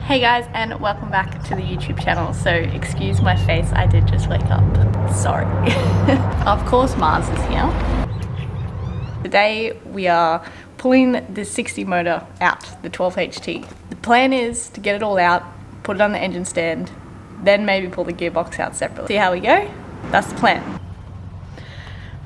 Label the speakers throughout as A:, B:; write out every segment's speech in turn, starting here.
A: Hey guys, and welcome back to the YouTube channel. So excuse my face, I did just wake up. Sorry. Of course Mars is here. Today we are pulling the 60 motor out, the 12HT. The plan is to get it all out, put it on the engine stand, then maybe pull the gearbox out separately. See how we go? That's the plan.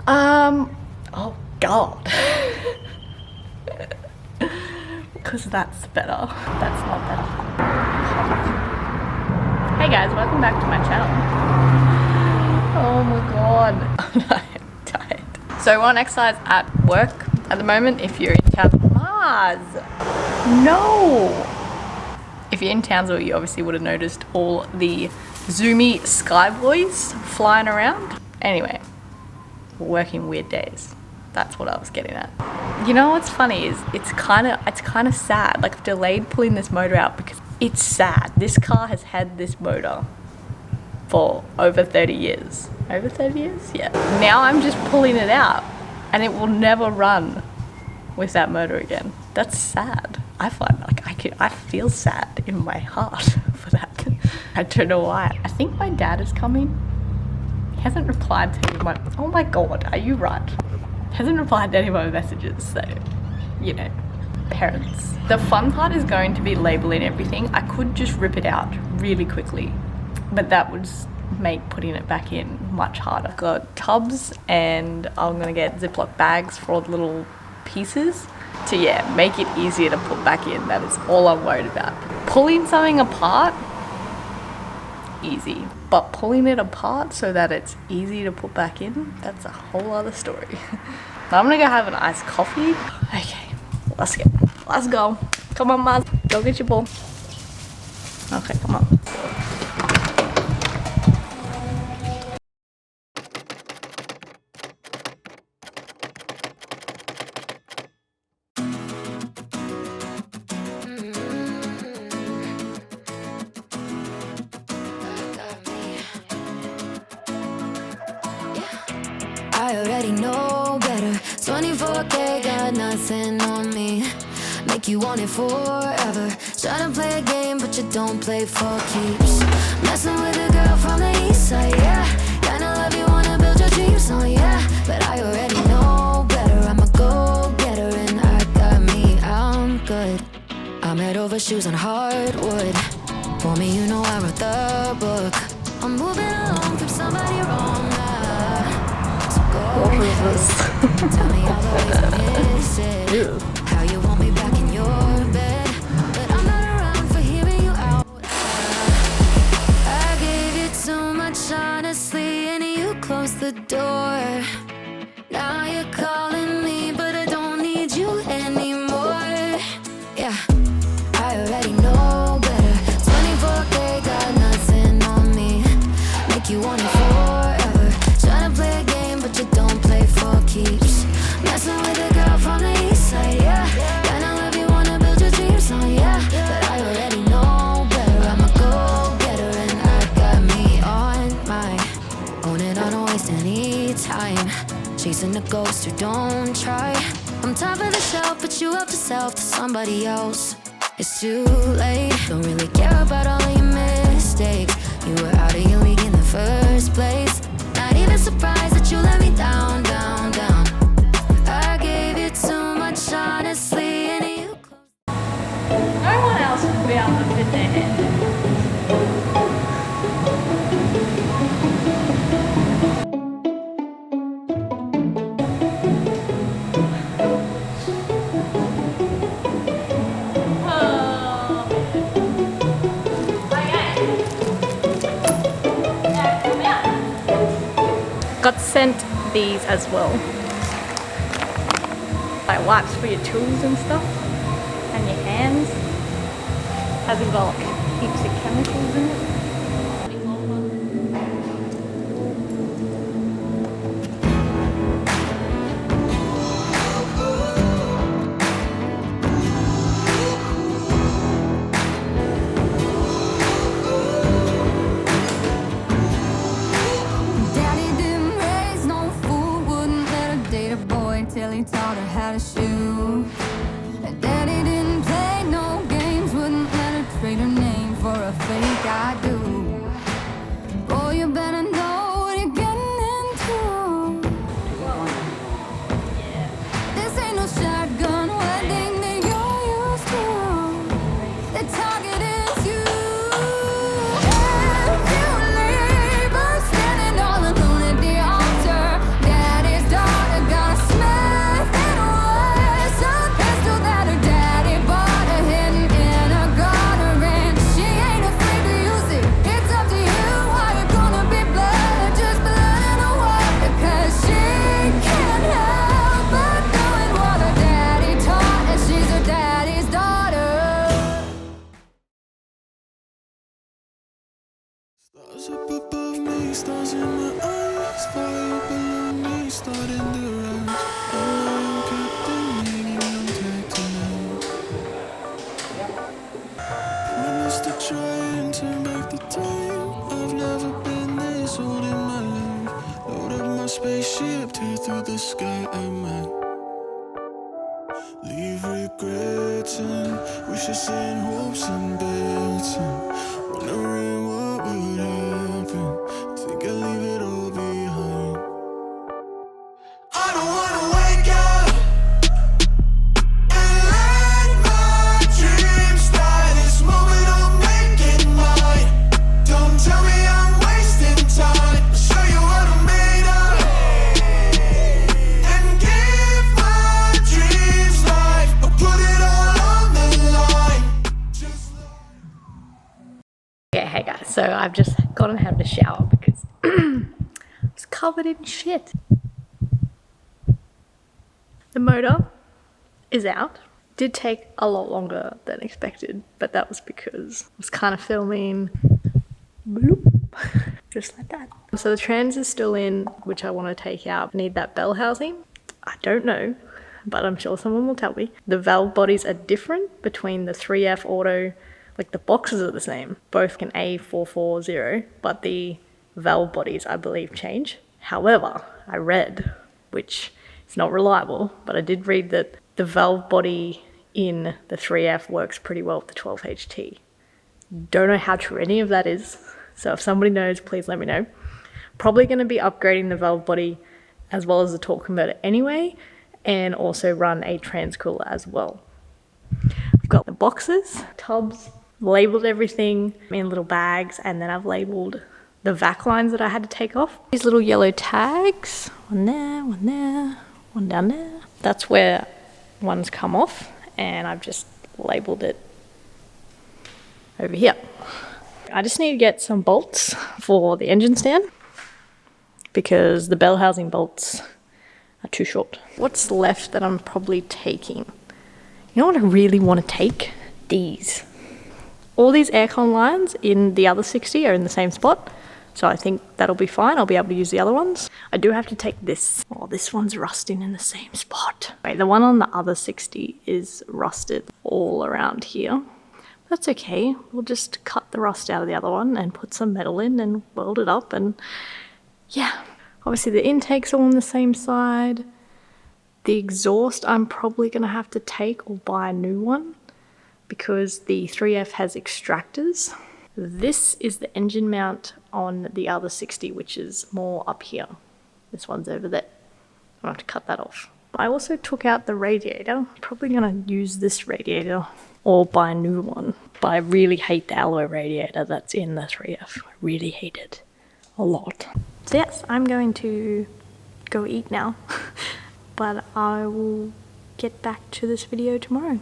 A: Oh God. Because that's better. That's not better. Hey guys, welcome back to my channel. Oh my God. I'm tired. So we're on exercise at work at the moment. If you're in town, Mars. No. If you're in Townsville, you obviously would have noticed all the zoomy sky boys flying around. Anyway, we're working weird days. That's what I was getting at. You know what's funny is it's kind of sad. Like I've delayed pulling this motor out because it's sad. This car has had this motor for over 30 years. Over 30 years? Yeah. Now I'm just pulling it out and it will never run with that motor again. That's sad. I find like I feel sad in my heart for that. I don't know why. I think my dad is coming. He hasn't replied to any of my, oh my God, are you right? Hasn't replied to any of my messages, so, you know, parents. The fun part is going to be labeling everything. I could just rip it out really quickly, but that would make putting it back in much harder. I've got tubs and I'm gonna get Ziploc bags for all the little pieces to, yeah, make it easier to put back in. That is all I'm worried about. Pulling something apart, easy. But pulling it apart so that it's easy to put back in, that's a whole other story. I'm gonna go have an iced coffee. Okay, let's go. Come on, Maz, go get your ball. Okay, come on.
B: I already know better. 24K got nothing on me. Make you want it forever. Try to play a game, but you don't play for keeps. Messing with a girl from the east side, yeah. Kinda love you, wanna build your dreams on, yeah. But I already know better. I'm a go-getter and I got me, I'm good. I'm head over shoes on hardwood. For me, you know I wrote the book. I'm moving along, keep somebody wrong now.
A: What is this?
B: Tell me all the ways I miss it. How you want me back in your bed, but I'm not around for hearing you out. I gave you too much honestly, and you closed the door. Now you're calling me, but I don't need you anymore. Yeah, I already know better. 24K got nothing on me. Make you want it forever. Try to play a game, but you don't play for keeps. Messing with a girl from the east side, yeah. Kinda love you, wanna build your dreams on, yeah. But I already know better. I'm a go-getter and I got me on my own and I don't waste any time chasing a ghost who don't try. I'm top of the shelf, but you helped yourself to somebody else. It's too late. Don't really care about all of your mistakes. You were out of your league in the first place. Not even surprised that you let me down, down, down. I gave you too much honestly, and you
A: No one else would be able to fit their head. Got sent these as well. Like wipes for your tools and stuff. And your hands. Hasn't got like heaps of chemicals in it.
C: Till he taught her how to shoot. And Daddy didn't play no games, wouldn't let her trade her name. up above me, stars in my eyes, fire below me, starting to rise. I'm Captain Meaning, I'm tied tonight. Promise to try and turn back the time. I've never been this old in my life. Load up my spaceship, tear through the sky. I might leave regrets and wishes and hopes and bets and wondering what would happen. Think I'll leave it all behind. I don't wanna wake up and let my dreams die. This moment I'll make it mine. Don't tell me I'm wasting time. I'll show you what I'm made of and give my dreams life. I'll put it all on the line. Just
A: Yeah, hey guys, so I've just gone and had a shower because I was covered in shit. The motor is out. Did take a lot longer than expected, but that was because I was kind of filming bloop, just like that. So the trans is still in, which I want to take out. I need that bell housing. I don't know, but I'm sure someone will tell me. The valve bodies are different between the 3F auto, like the boxes are the same, both can A440, but the valve bodies I believe change. However, I read, which is not reliable, but I did read that the valve body in the 3F works pretty well with the 12HT. Don't know how true any of that is, so if somebody knows, please let me know. Probably going to be upgrading the valve body as well as the torque converter anyway, and also run a transcooler as well. I've got the boxes, tubs, labeled everything in little bags, and then I've labeled the vac lines that I had to take off. These little yellow tags, one there, one down there. That's where one's come off, and I've just labeled it over here. I just need to get some bolts for the engine stand because the bell housing bolts are too short. What's left that I'm probably taking? You know what I really want to take? These. All these aircon lines in the other 60 are in the same spot, so I think that'll be fine. I'll be able to use the other ones. I do have to take this. Oh, this one's rusting in the same spot. Wait, the one on the other 60 is rusted all around here. That's okay. We'll just cut the rust out of the other one and put some metal in and weld it up, and yeah. Obviously the intake's all on the same side. The exhaust I'm probably gonna have to take or buy a new one because the 3F has extractors. This is the engine mount on the other 60, which is more up here. This one's over there. I'll have to cut that off. I also took out the radiator. Probably gonna use this radiator or buy a new one. But I really hate the alloy radiator that's in the 3F. I really hate it a lot. So yes, I'm going to go eat now, but I will get back to this video tomorrow.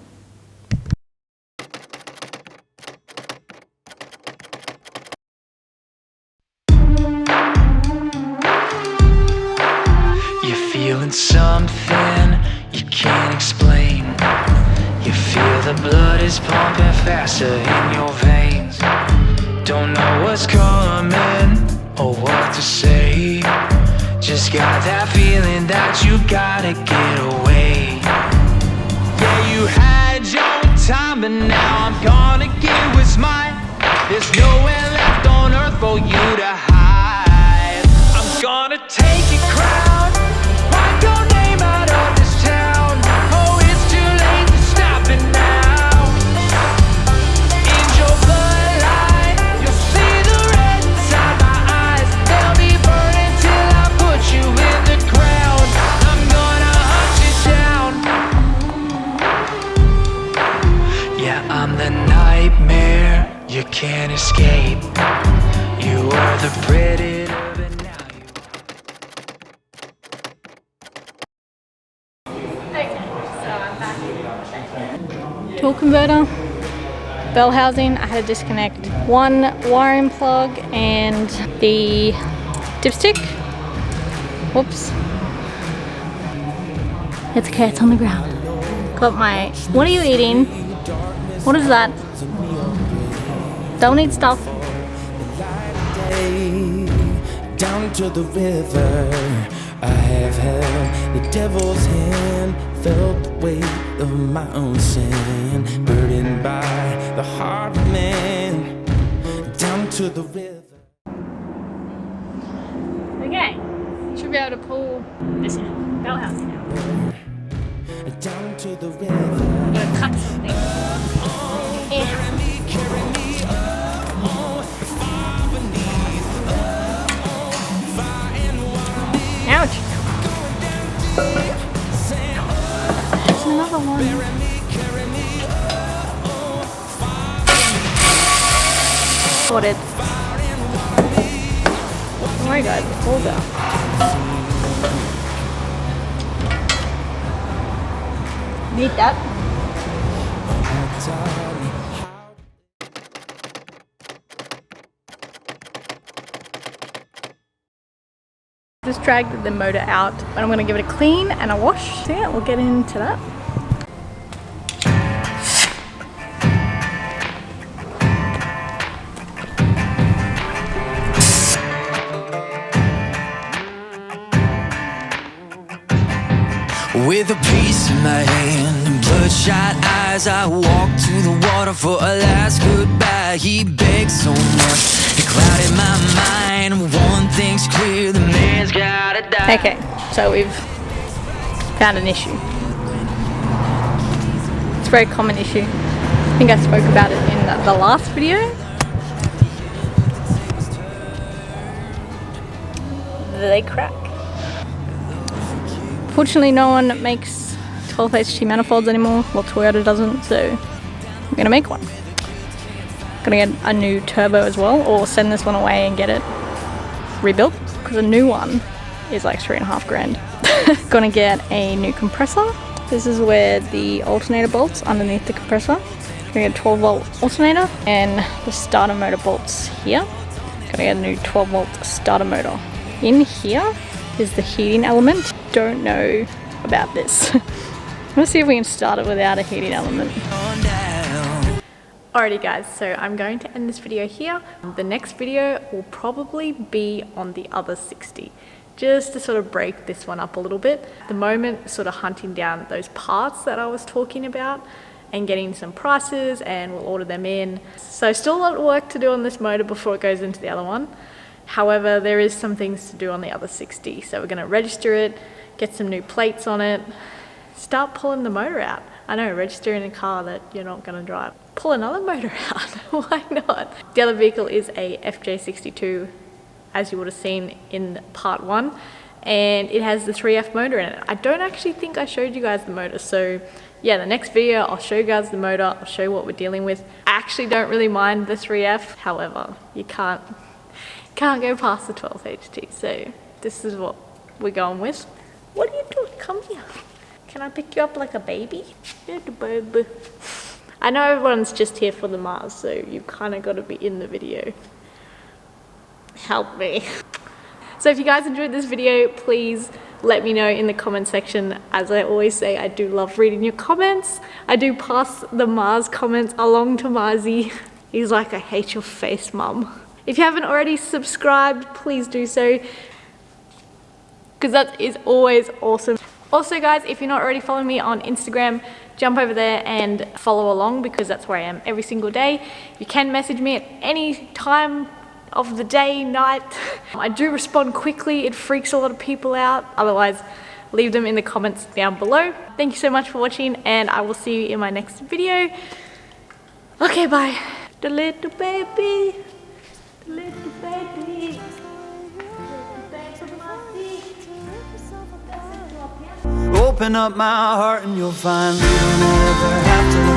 D: You're feeling something you can't explain. You feel the blood is pumping faster in your veins. Don't know what's coming or what to say. Just got that feeling that you gotta get away. Yeah, you had your time, but now I'm gonna get what's mine. There's nowhere left on earth for you to hide. I'm gonna take your crown, write your name out of this town. Oh, it's too late to stop it now. In your bloodline, you'll see the red inside my eyes. They'll be burning till I put you in the ground. I'm gonna hunt you down. Yeah, I'm the nightmare you can't escape. You were the predator, but now you...
A: Okay, so I'm back. Tool converter, bell housing, I had to disconnect one wiring plug and the dipstick. Whoops. It's okay, it's on the ground. Got my, what are you eating? What is that? Don't eat stuff.
C: way down to the river. I have held the devil's hand, felt the weight of my own sin, burdened by the heart of man, down to the river.
A: Okay, you should be able to pull this in. Bell house now.
C: Down to the river.
A: I'm gonna cut something. Ouch! There's another one. Got it. Don't worry guys, it's all down. Need that. Just dragged the motor out, but I'm gonna give it a clean and a wash. So yeah, we'll get into that.
D: With a piece in my hand and bloodshot eyes, I walk to the water for a last goodbye. He begged so much, it clouded my mind. One thing's clear, the man's gotta die.
A: Okay, so we've found an issue. It's a very common issue. I think I spoke about it in the last video. They crack. Fortunately, no one makes 12 HT manifolds anymore. Well, Toyota doesn't, so I'm gonna make one. Gonna get a new turbo as well, or send this one away and get it rebuilt, because a new one is like 3.5 grand. Gonna get a new compressor. This is where the alternator bolts underneath the compressor. Gonna get a 12 volt alternator, and the starter motor bolts here. Gonna get a new 12 volt starter motor. In here is the heating element. Don't know about this. Let's see if we can start it without a heating element. Alrighty guys, so I'm going to end this video here. The next video will probably be on the other 60, just to sort of break this one up a little bit. At the moment, sort of hunting down those parts that I was talking about and getting some prices, and we'll order them in. So still a lot of work to do on this motor before it goes into the other one. However, there is some things to do on the other 60. So we're gonna register it, get some new plates on it, start pulling the motor out. I know, registering a car that you're not gonna drive. Pull another motor out, why not? The other vehicle is a FJ62, as you would have seen in part 1, and it has the 3F motor in it. I don't actually think I showed you guys the motor, so yeah, the next video I'll show you guys the motor, I'll show you what we're dealing with. I actually don't really mind the 3F, however, you can't go past the 12 HT, so this is what we're going with. What are you doing? Come here. Can I pick you up like a baby? Yeah, the baby. I know everyone's just here for the Mars, so you've kind of got to be in the video. Help me. So if you guys enjoyed this video, please let me know in the comment section. As I always say, I do love reading your comments. I do pass the Mars comments along to Marzi. He's like, I hate your face, mum. If you haven't already subscribed, please do so, because that is always awesome. Also guys, if you're not already following me on Instagram, jump over there and follow along, because that's where I am every single day. You can message me at any time of the day, night. I do respond quickly. It freaks a lot of people out. Otherwise, leave them in the comments down below. Thank you so much for watching, and I will see you in my next video. Okay, bye. The little baby. The little baby.
E: Open up my heart and you'll find we don't ever have to